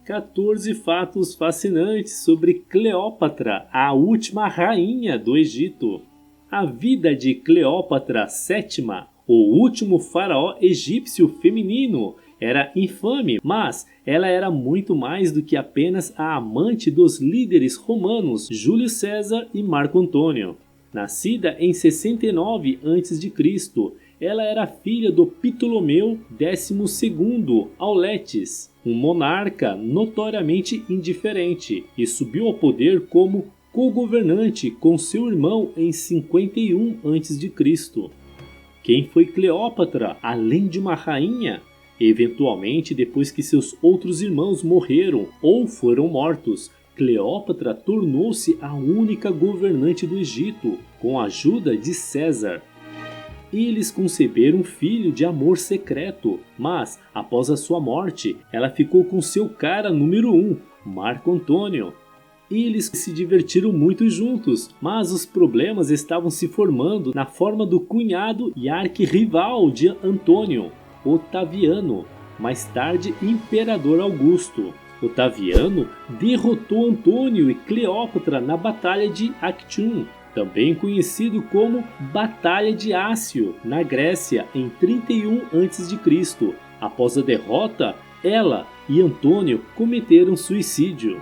14 fatos fascinantes sobre Cleópatra, a última rainha do Egito. A vida de Cleópatra VII, o último faraó egípcio feminino, era infame, mas ela era muito mais do que apenas a amante dos líderes romanos Júlio César e Marco Antônio. Nascida em 69 a.C., ela era filha do Ptolomeu XII Auletes, um monarca notoriamente indiferente, e subiu ao poder como co-governante com seu irmão em 51 a.C. Quem foi Cleópatra, além de uma rainha? Eventualmente, depois que seus outros irmãos morreram ou foram mortos, Cleópatra tornou-se a única governante do Egito, com a ajuda de César. Eles conceberam um filho de amor secreto, mas, após a sua morte, ela ficou com seu cara número 1, Marco Antônio. Eles se divertiram muito juntos, mas os problemas estavam se formando na forma do cunhado e arquirrival de Antônio, Otaviano, mais tarde Imperador Augusto. Otaviano derrotou Antônio e Cleópatra na Batalha de Actium, também conhecido como Batalha de Ácio, na Grécia, em 31 a.C. Após a derrota, ela e Antônio cometeram suicídio.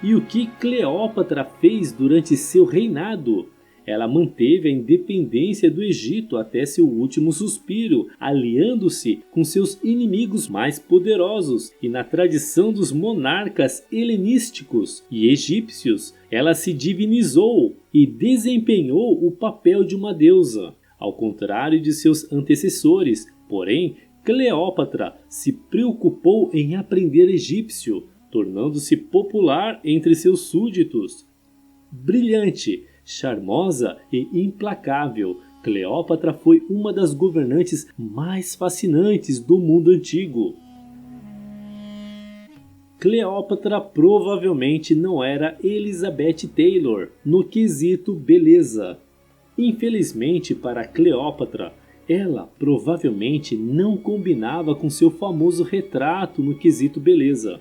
E o que Cleópatra fez durante seu reinado? Ela manteve a independência do Egito até seu último suspiro, aliando-se com seus inimigos mais poderosos, e na tradição dos monarcas helenísticos e egípcios, ela se divinizou e desempenhou o papel de uma deusa. Ao contrário de seus antecessores, porém, Cleópatra se preocupou em aprender egípcio, tornando-se popular entre seus súditos. Brilhante, charmosa e implacável, Cleópatra foi uma das governantes mais fascinantes do mundo antigo. Cleópatra provavelmente não era Elizabeth Taylor no quesito beleza. Infelizmente para Cleópatra, ela provavelmente não combinava com seu famoso retrato no quesito beleza.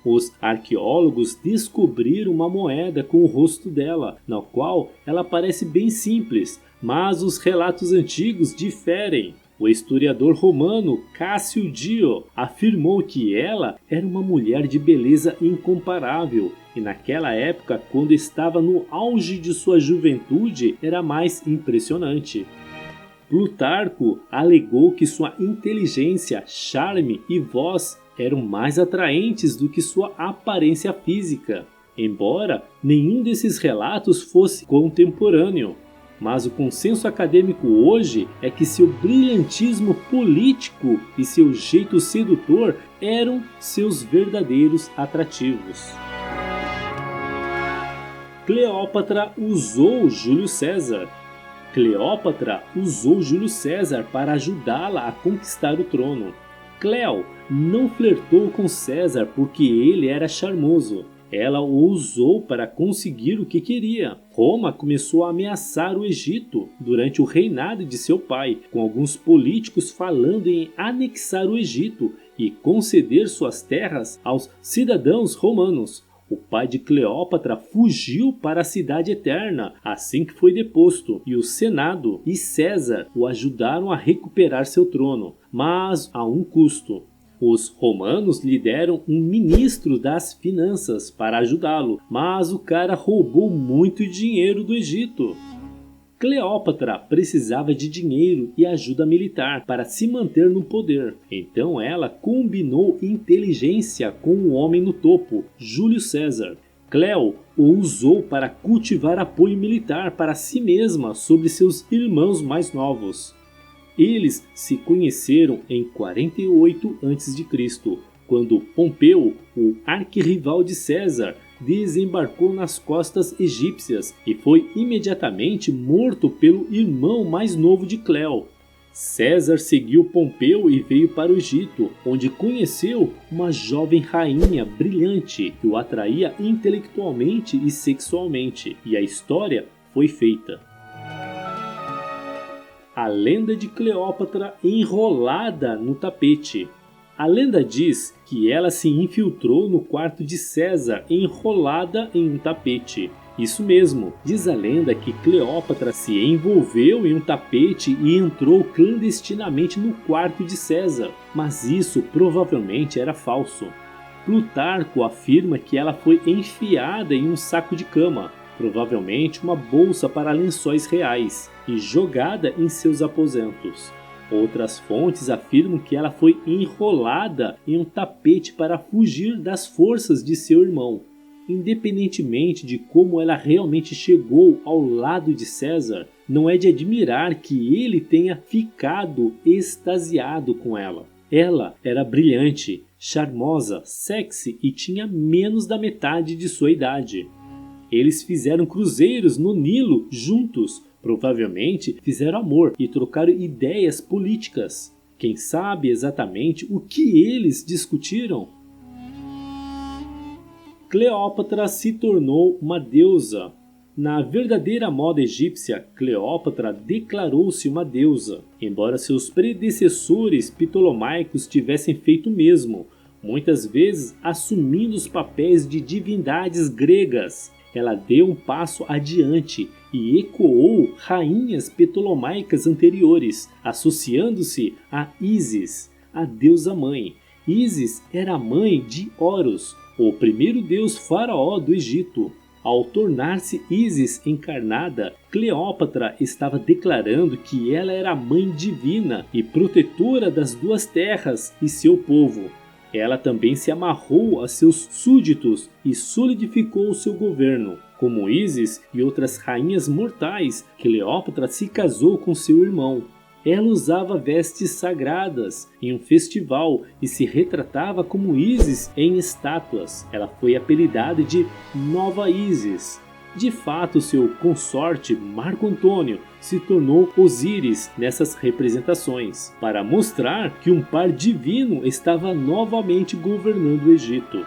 Os arqueólogos descobriram uma moeda com o rosto dela, na qual ela parece bem simples, mas os relatos antigos diferem. O historiador romano Cássio Dio afirmou que ela era uma mulher de beleza incomparável, e naquela época, quando estava no auge de sua juventude, era mais impressionante. Plutarco alegou que sua inteligência, charme e voz eram mais atraentes do que sua aparência física, embora nenhum desses relatos fosse contemporâneo. Mas o consenso acadêmico hoje é que seu brilhantismo político e seu jeito sedutor eram seus verdadeiros atrativos. Cleópatra usou Júlio César. Cleópatra usou Júlio César para ajudá-la a conquistar o trono. Cleo não flertou com César porque ele era charmoso. Ela o usou para conseguir o que queria. Roma começou a ameaçar o Egito durante o reinado de seu pai, com alguns políticos falando em anexar o Egito e conceder suas terras aos cidadãos romanos. O pai de Cleópatra fugiu para a Cidade Eterna assim que foi deposto, e o Senado e César o ajudaram a recuperar seu trono, mas a um custo. Os romanos lhe deram um ministro das finanças para ajudá-lo, mas o cara roubou muito dinheiro do Egito. Cleópatra precisava de dinheiro e ajuda militar para se manter no poder. Então ela combinou inteligência com o homem no topo, Júlio César. Cleo o usou para cultivar apoio militar para si mesma sobre seus irmãos mais novos. Eles se conheceram em 48 a.C., quando Pompeu, o arquirrival de César, desembarcou nas costas egípcias e foi imediatamente morto pelo irmão mais novo de Cleo. César seguiu Pompeu e veio para o Egito, onde conheceu uma jovem rainha brilhante que o atraía intelectualmente e sexualmente, e a história foi feita. A lenda de Cleópatra enrolada no tapete. A lenda diz que ela se infiltrou no quarto de César enrolada em um tapete. Isso mesmo, diz a lenda que Cleópatra se envolveu em um tapete e entrou clandestinamente no quarto de César, mas isso provavelmente era falso. Plutarco afirma que ela foi enfiada em um saco de cama, provavelmente uma bolsa para lençóis reais, e jogada em seus aposentos. Outras fontes afirmam que ela foi enrolada em um tapete para fugir das forças de seu irmão. Independentemente de como ela realmente chegou ao lado de César, não é de admirar que ele tenha ficado extasiado com ela. Ela era brilhante, charmosa, sexy e tinha menos da metade de sua idade. Eles fizeram cruzeiros no Nilo juntos, provavelmente fizeram amor e trocaram ideias políticas. Quem sabe exatamente o que eles discutiram? Cleópatra se tornou uma deusa. Na verdadeira moda egípcia, Cleópatra declarou-se uma deusa, embora seus predecessores ptolomaicos tivessem feito o mesmo, muitas vezes assumindo os papéis de divindades gregas. Ela deu um passo adiante e ecoou rainhas ptolomaicas anteriores, associando-se a Ísis, a deusa-mãe. Ísis era a mãe de Horus, o primeiro deus faraó do Egito. Ao tornar-se Ísis encarnada, Cleópatra estava declarando que ela era a mãe divina e protetora das duas terras e seu povo. Ela também se amarrou a seus súditos e solidificou o seu governo. Como Ísis e outras rainhas mortais, Cleópatra se casou com seu irmão. Ela usava vestes sagradas em um festival e se retratava como Ísis em estátuas. Ela foi apelidada de Nova Ísis. De fato, seu consorte Marco Antônio se tornou Osíris nessas representações, para mostrar que um par divino estava novamente governando o Egito.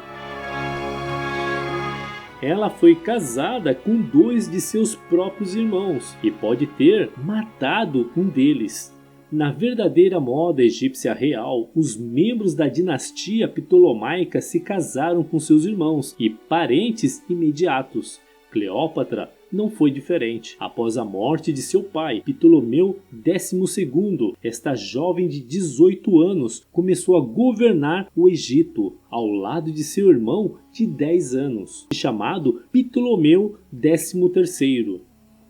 Ela foi casada com 2 de seus próprios irmãos e pode ter matado um deles. Na verdadeira moda egípcia real, os membros da dinastia ptolomaica se casaram com seus irmãos e parentes imediatos. Cleópatra não foi diferente. Após a morte de seu pai, Ptolomeu XII, esta jovem de 18 anos começou a governar o Egito, ao lado de seu irmão de 10 anos, chamado Ptolomeu XIII.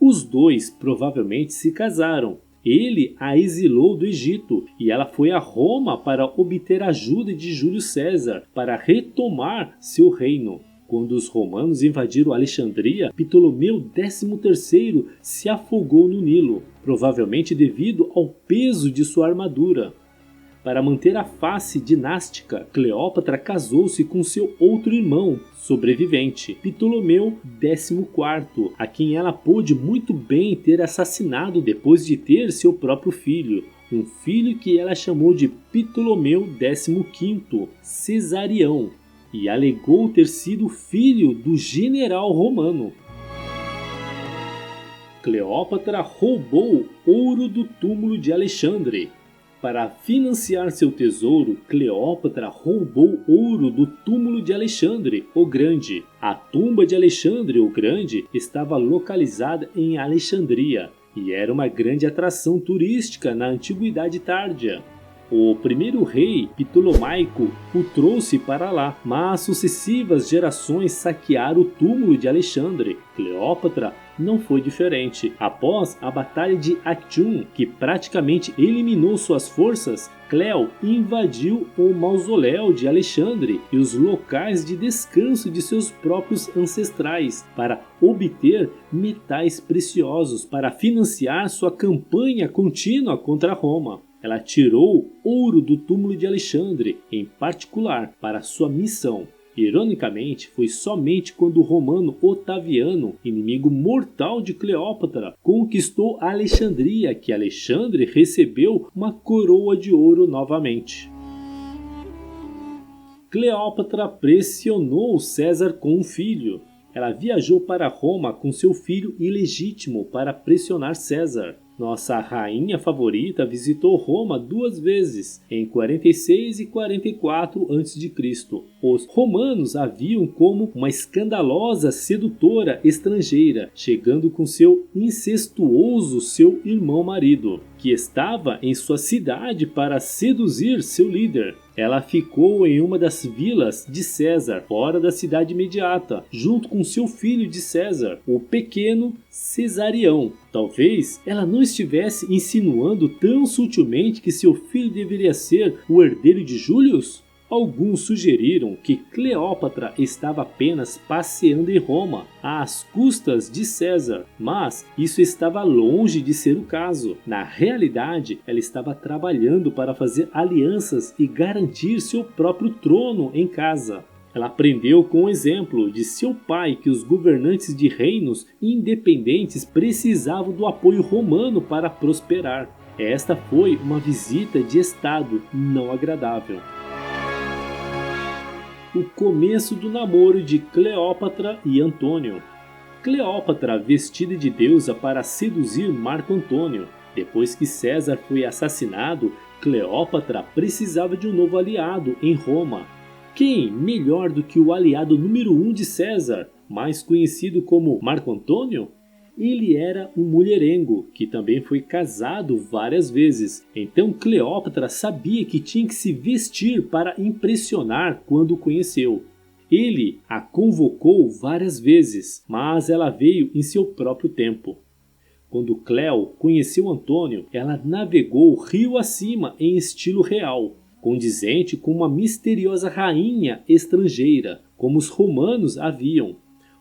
Os dois provavelmente se casaram. Ele a exilou do Egito e ela foi a Roma para obter ajuda de Júlio César para retomar seu reino. Quando os romanos invadiram Alexandria, Ptolomeu XIII se afogou no Nilo, provavelmente devido ao peso de sua armadura. Para manter a face dinástica, Cleópatra casou-se com seu outro irmão sobrevivente, Ptolomeu XIV, a quem ela pôde muito bem ter assassinado depois de ter seu próprio filho, um filho que ela chamou de Ptolomeu XV, Cesarião, e alegou ter sido filho do general romano. Cleópatra roubou ouro do túmulo de Alexandre. Para financiar seu tesouro, Cleópatra roubou ouro do túmulo de Alexandre o Grande. A tumba de Alexandre o Grande estava localizada em Alexandria e era uma grande atração turística na Antiguidade Tárdia. O primeiro rei ptolomaico o trouxe para lá, mas sucessivas gerações saquearam o túmulo de Alexandre. Cleópatra não foi diferente. Após a Batalha de Actium, que praticamente eliminou suas forças, Cleo invadiu o mausoléu de Alexandre e os locais de descanso de seus próprios ancestrais para obter metais preciosos para financiar sua campanha contínua contra Roma. Ela tirou ouro do túmulo de Alexandre, em particular, para sua missão. Ironicamente, foi somente quando o romano Otaviano, inimigo mortal de Cleópatra, conquistou Alexandria que Alexandre recebeu uma coroa de ouro novamente. Cleópatra pressionou César com um filho. Ela viajou para Roma com seu filho ilegítimo para pressionar César. Nossa rainha favorita visitou Roma 2 vezes, em 46 e 44 a.C. Os romanos a viam como uma escandalosa sedutora estrangeira, chegando com seu incestuoso seu irmão-marido, que estava em sua cidade para seduzir seu líder. Ela ficou em uma das vilas de César, fora da cidade imediata, junto com seu filho de César, o pequeno Cesarião. Talvez ela não estivesse insinuando tão sutilmente que seu filho deveria ser o herdeiro de Júlio? Alguns sugeriram que Cleópatra estava apenas passeando em Roma, às custas de César, mas isso estava longe de ser o caso. Na realidade, ela estava trabalhando para fazer alianças e garantir seu próprio trono em casa. Ela aprendeu com o exemplo de seu pai que os governantes de reinos independentes precisavam do apoio romano para prosperar. Esta foi uma visita de estado não agradável. O começo do namoro de Cleópatra e Antônio. Cleópatra, vestida de deusa para seduzir Marco Antônio. Depois que César foi assassinado, Cleópatra precisava de um novo aliado em Roma. Quem melhor do que o aliado número 1 de César, mais conhecido como Marco Antônio? Ele era um mulherengo, que também foi casado várias vezes. Então Cleópatra sabia que tinha que se vestir para impressionar quando o conheceu. Ele a convocou várias vezes, mas ela veio em seu próprio tempo. Quando Cleo conheceu Antônio, ela navegou rio acima em estilo real, condizente com uma misteriosa rainha estrangeira, como os romanos haviam.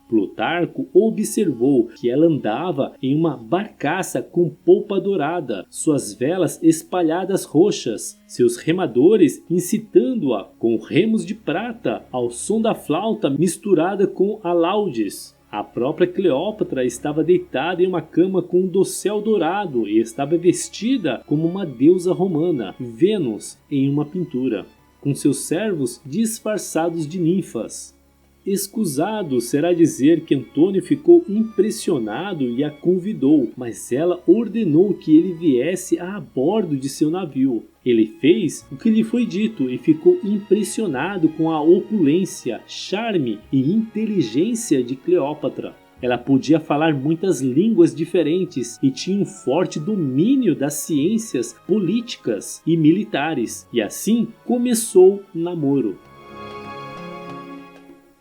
Plutarco observou que ela andava em uma barcaça com polpa dourada, suas velas espalhadas roxas, seus remadores incitando-a com remos de prata ao som da flauta misturada com alaudes. A própria Cleópatra estava deitada em uma cama com um dossel dourado e estava vestida como uma deusa romana, Vênus, em uma pintura, com seus servos disfarçados de ninfas. Escusado será dizer que Antônio ficou impressionado e a convidou, mas ela ordenou que ele viesse a bordo de seu navio. Ele fez o que lhe foi dito e ficou impressionado com a opulência, charme e inteligência de Cleópatra. Ela podia falar muitas línguas diferentes e tinha um forte domínio das ciências políticas e militares, e assim começou o namoro.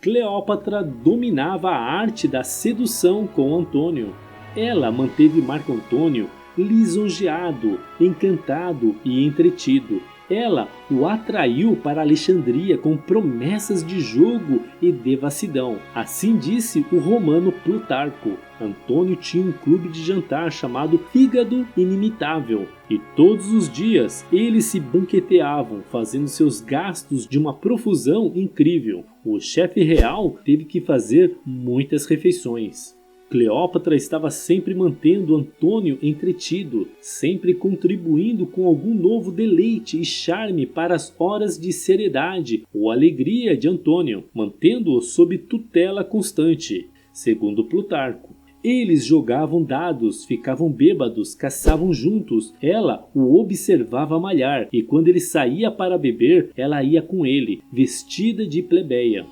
Cleópatra dominava a arte da sedução com Antônio. Ela manteve Marco Antônio lisonjeado, encantado e entretido. Ela o atraiu para Alexandria com promessas de jogo e devassidão. Assim disse o romano Plutarco. Antônio tinha um clube de jantar chamado Fígado Inimitável, e todos os dias eles se banqueteavam, fazendo seus gastos de uma profusão incrível. O chefe real teve que fazer muitas refeições. Cleópatra estava sempre mantendo Antônio entretido, sempre contribuindo com algum novo deleite e charme para as horas de seriedade ou alegria de Antônio, mantendo-o sob tutela constante. Segundo Plutarco, eles jogavam dados, ficavam bêbados, caçavam juntos. Ela o observava malhar e quando ele saía para beber, ela ia com ele, vestida de plebeia.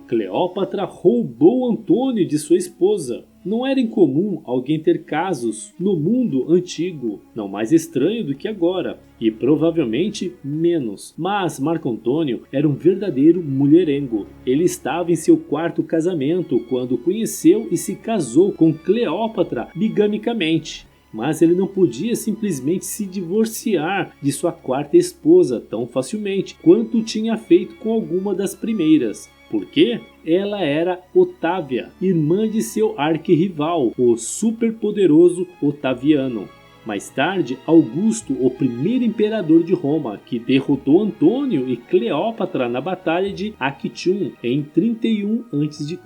Cleópatra roubou Antônio de sua esposa. Não era incomum alguém ter casos no mundo antigo, não mais estranho do que agora, e provavelmente menos. Mas Marco Antônio era um verdadeiro mulherengo. Ele estava em seu quarto casamento quando conheceu e se casou com Cleópatra bigamicamente. Mas ele não podia simplesmente se divorciar de sua quarta esposa tão facilmente quanto tinha feito com alguma das primeiras. Porque ela era Otávia, irmã de seu arquirrival, o superpoderoso Otaviano. Mais tarde, Augusto, o primeiro imperador de Roma, que derrotou Antônio e Cleópatra na Batalha de Actium em 31 a.C.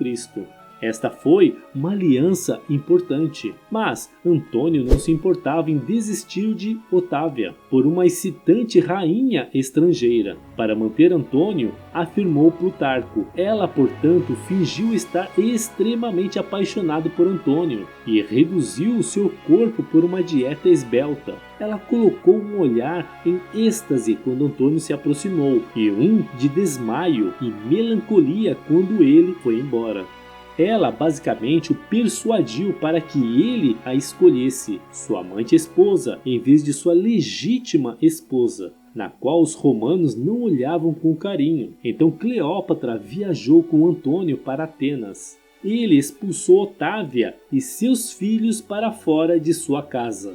Esta foi uma aliança importante, mas Antônio não se importava em desistir de Otávia por uma excitante rainha estrangeira. Para manter Antônio, afirmou Plutarco, ela, portanto, fingiu estar extremamente apaixonada por Antônio e reduziu o seu corpo por uma dieta esbelta. Ela colocou um olhar em êxtase quando Antônio se aproximou e um de desmaio e melancolia quando ele foi embora. Ela basicamente o persuadiu para que ele a escolhesse, sua amante esposa, em vez de sua legítima esposa, na qual os romanos não olhavam com carinho. Então Cleópatra viajou com Antônio para Atenas. Ele expulsou Otávia e seus filhos para fora de sua casa.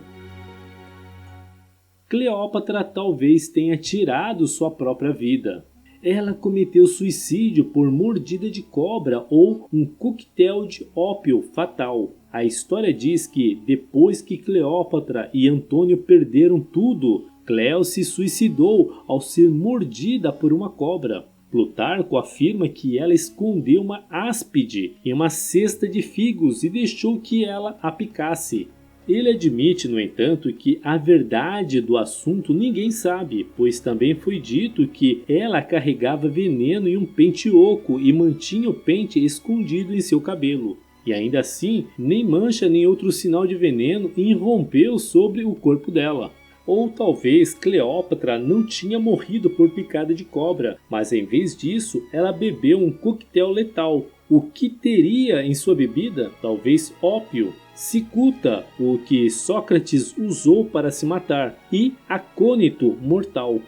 Cleópatra talvez tenha tirado sua própria vida. Ela cometeu suicídio por mordida de cobra ou um coquetel de ópio fatal. A história diz que, depois que Cleópatra e Antônio perderam tudo, Cleo se suicidou ao ser mordida por uma cobra. Plutarco afirma que ela escondeu uma áspide em uma cesta de figos e deixou que ela a picasse. Ele admite, no entanto, que a verdade do assunto ninguém sabe, pois também foi dito que ela carregava veneno em um pente oco e mantinha o pente escondido em seu cabelo. E ainda assim, nem mancha nem outro sinal de veneno irrompeu sobre o corpo dela. Ou talvez Cleópatra não tinha morrido por picada de cobra, mas em vez disso, ela bebeu um coquetel letal. O que teria em sua bebida? Talvez ópio, cicuta, o que Sócrates usou para se matar, e acônito mortal.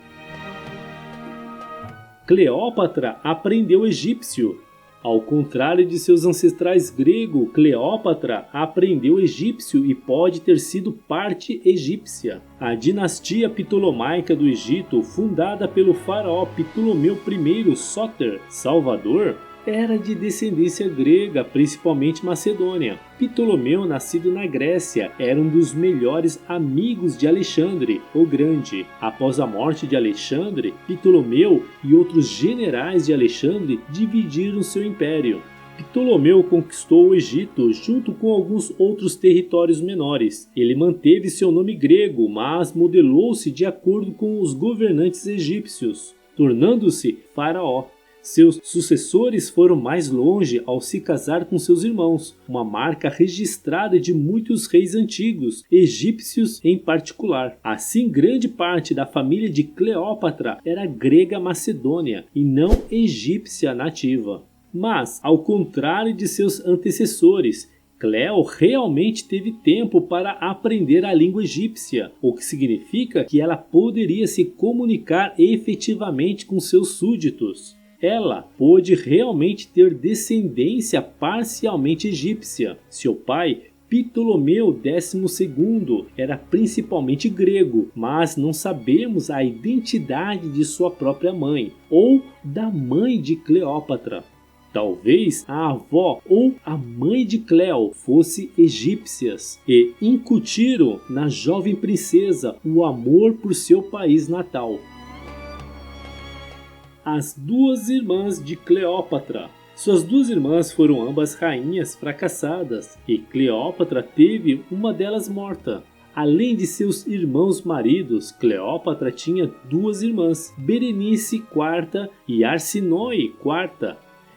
Cleópatra aprendeu egípcio. Ao contrário de seus ancestrais gregos, Cleópatra aprendeu egípcio e pode ter sido parte egípcia. A dinastia ptolomaica do Egito, fundada pelo faraó Ptolomeu I Sóter Salvador, era de descendência grega, principalmente macedônia. Ptolomeu, nascido na Grécia, era um dos melhores amigos de Alexandre o Grande. Após a morte de Alexandre, Ptolomeu e outros generais de Alexandre dividiram seu império. Ptolomeu conquistou o Egito junto com alguns outros territórios menores. Ele manteve seu nome grego, mas modelou-se de acordo com os governantes egípcios, tornando-se faraó. Seus sucessores foram mais longe ao se casar com seus irmãos, uma marca registrada de muitos reis antigos, egípcios em particular. Assim, grande parte da família de Cleópatra era grega macedônia e não egípcia nativa. Mas, ao contrário de seus antecessores, Cleo realmente teve tempo para aprender a língua egípcia, o que significa que ela poderia se comunicar efetivamente com seus súditos. Ela pôde realmente ter descendência parcialmente egípcia. Seu pai, Ptolomeu XII, era principalmente grego, mas não sabemos a identidade de sua própria mãe ou da mãe de Cleópatra. Talvez a avó ou a mãe de Cleo fossem egípcias e incutiram na jovem princesa o amor por seu país natal. As duas irmãs de Cleópatra. Suas duas irmãs foram ambas rainhas fracassadas e Cleópatra teve uma delas morta. Além de seus irmãos maridos, Cleópatra tinha duas irmãs, Berenice IV e Arsinoe IV.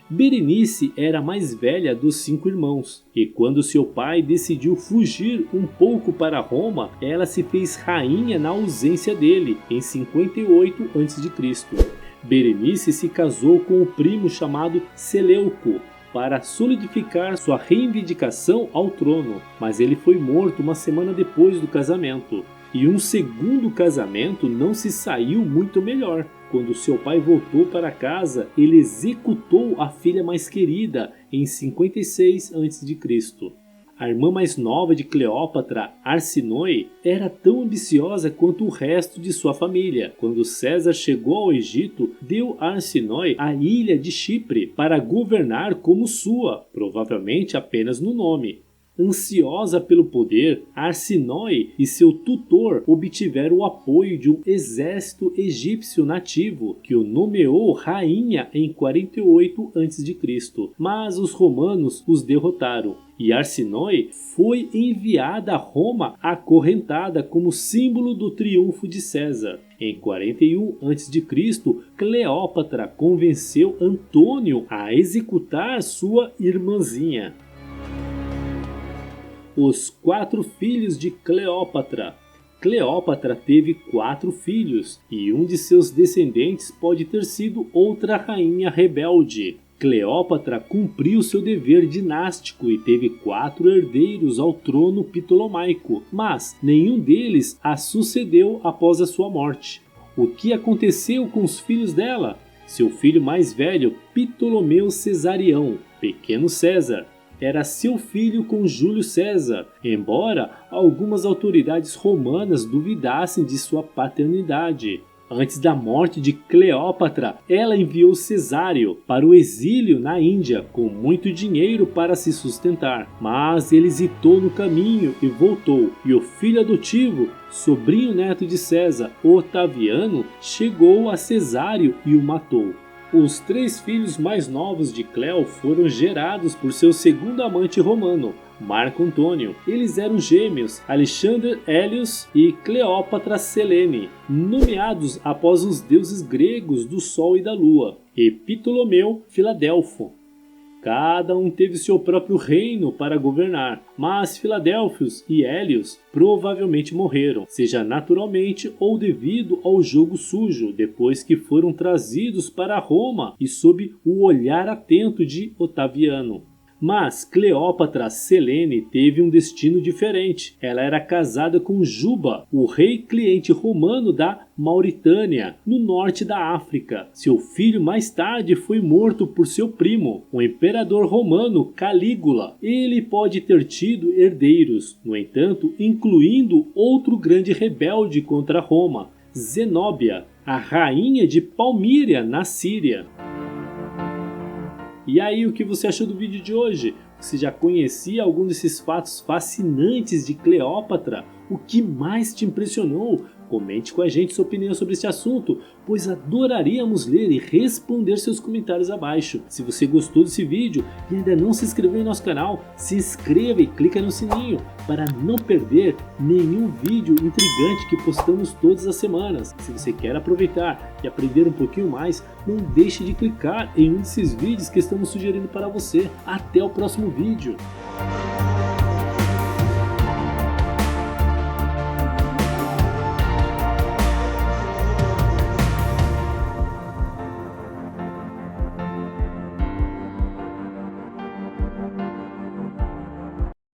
Berenice era a mais velha dos 5 irmãos, e quando seu pai decidiu fugir um pouco para Roma, ela se fez rainha na ausência dele, em 58 a.C. Berenice se casou com um primo chamado Seleuco para solidificar sua reivindicação ao trono, mas ele foi morto uma semana depois do casamento. E um segundo casamento não se saiu muito melhor. Quando seu pai voltou para casa, ele executou a filha mais querida em 56 a.C. A irmã mais nova de Cleópatra, Arsinoe, era tão ambiciosa quanto o resto de sua família. Quando César chegou ao Egito, deu a Arsinoe a ilha de Chipre para governar como sua, provavelmente apenas no nome. Ansiosa pelo poder, Arsinoe e seu tutor obtiveram o apoio de um exército egípcio nativo, que o nomeou rainha em 48 a.C., mas os romanos os derrotaram. E Arsinoe foi enviada a Roma acorrentada como símbolo do triunfo de César. Em 41 a.C., Cleópatra convenceu Antônio a executar sua irmãzinha. Os 4 filhos de Cleópatra. Cleópatra teve 4 filhos, e um de seus descendentes pode ter sido outra rainha rebelde. Cleópatra cumpriu seu dever dinástico e teve 4 herdeiros ao trono ptolomaico, mas nenhum deles a sucedeu após a sua morte. O que aconteceu com os filhos dela? Seu filho mais velho, Ptolomeu Cesarião, pequeno César, era seu filho com Júlio César, embora algumas autoridades romanas duvidassem de sua paternidade. Antes da morte de Cleópatra, ela enviou Cesário para o exílio na Índia com muito dinheiro para se sustentar. Mas ele hesitou no caminho e voltou, e o filho adotivo, sobrinho neto de César, Otaviano, chegou a Cesário e o matou. Os 3 filhos mais novos de Cleo foram gerados por seu segundo amante romano, Marco Antônio. Eles eram gêmeos, Alexandre Hélios e Cleópatra Selene, nomeados após os deuses gregos do Sol e da Lua, e Ptolomeu Filadelfo. Cada um teve seu próprio reino para governar, mas Filadélfios e Hélios provavelmente morreram, seja naturalmente ou devido ao jogo sujo, depois que foram trazidos para Roma e sob o olhar atento de Otaviano. Mas Cleópatra Selene teve um destino diferente. Ela era casada com Juba, o rei cliente romano da Mauritânia, no norte da África. Seu filho mais tarde foi morto por seu primo, o imperador romano Calígula. Ele pode ter tido herdeiros, no entanto, incluindo outro grande rebelde contra Roma, Zenóbia, a rainha de Palmíria, na Síria. E aí, o que você achou do vídeo de hoje? Você já conhecia algum desses fatos fascinantes de Cleópatra? O que mais te impressionou? Comente com a gente sua opinião sobre esse assunto, pois adoraríamos ler e responder seus comentários abaixo. Se você gostou desse vídeo e ainda não se inscreveu em nosso canal, se inscreva e clica no sininho para não perder nenhum vídeo intrigante que postamos todas as semanas. Se você quer aproveitar e aprender um pouquinho mais, não deixe de clicar em um desses vídeos que estamos sugerindo para você. Até o próximo vídeo!